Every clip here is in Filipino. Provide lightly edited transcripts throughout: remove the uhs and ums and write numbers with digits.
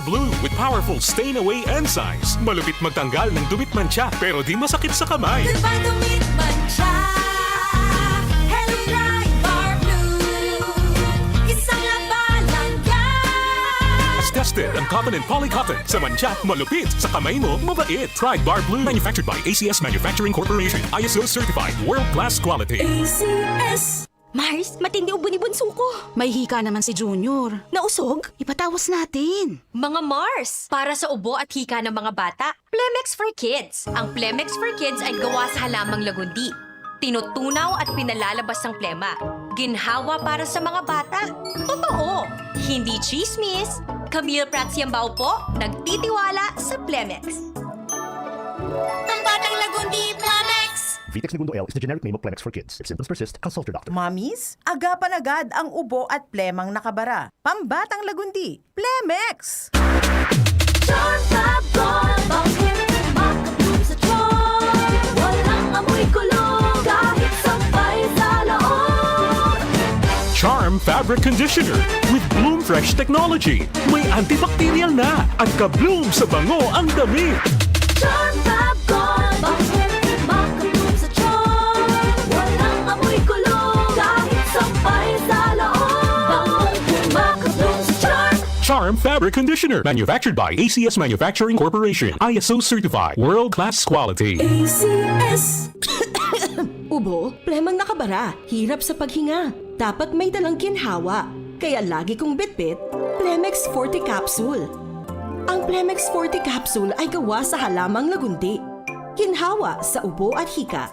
Bar Blue with powerful stain-away enzymes. Malupit magtanggal ng dumit mancha pero di masakit sa kamay. Diba dumit mancha? Hello Pride Bar Blue. Isang labalang yan. As tested ang cotton and polycotton. Sa mancha, malupit. Sa kamay mo, mabait. Pride Bar Blue. Manufactured by ACS Manufacturing Corporation. ISO certified. World-class quality. ACS. Mars, matindi ubo ni bunso ko. May hika naman si Junior. Nausog? Ipatawas natin. Mga Mars, para sa ubo at hika ng mga bata, Plemex for Kids. Ang Plemex for Kids ay gawa sa halamang lagundi. Tinutunaw at pinalalabas ng plema. Ginhawa para sa mga bata. Totoo! Hindi chismis. Camille Pratsiambao po, nagtitiwala sa Plemex. Ang batang lagundi, Plamex! Vitex Segundo L is the generic name of Plemex for kids. If symptoms persist, consult your doctor. Mommies, agapan agad ang ubo at plemang nakabara. Pambatang lagundi, Plemex! Charm Fab Gold, bangkit, makatulong sa tiyan. Walang amoy kulong, kahit sampay sa loob. Charm Fabric Conditioner with Bloom Fresh Technology. May antibacterial na at ka-bloom sa bango ang damit. Charm Fab Gold, bangkit, makatulong sa tiyan. Walang amoy kulong, kahit sampay sa loob. Makatulong sa Charm. Charm Fabric Conditioner. Manufactured by ACS Manufacturing Corporation. ISO certified. World-class quality. ACS. Ubo, plemang nakabara, hirap sa paghinga. Dapat may dalang ginhawa. Kaya lagi kong bitbit, Plemex Forte Capsule. Ang Plemex Forte Capsule ay gawa sa halamang lagundi. Ginhawa sa ubo at hika.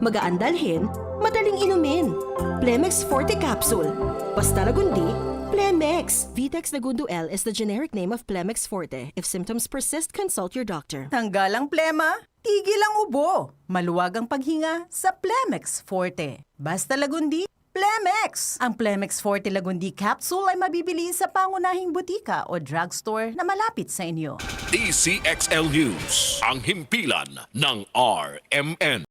Magaan dalhin, madaling inumin. Plemex Forte Capsule. Basta lagundi, Plemex. Vitex Segundo L is the generic name of Plemex Forte. If symptoms persist, consult your doctor. Tanggal ang plema, tigil ang ubo. Maluwag ang paghinga sa Plemex Forte. Basta lagundi, Plemex! Ang Plemex Forte Lagundi Capsule ay mabibili sa pangunahing butika o drugstore na malapit sa inyo. DCXL News, ang himpilan ng RMN.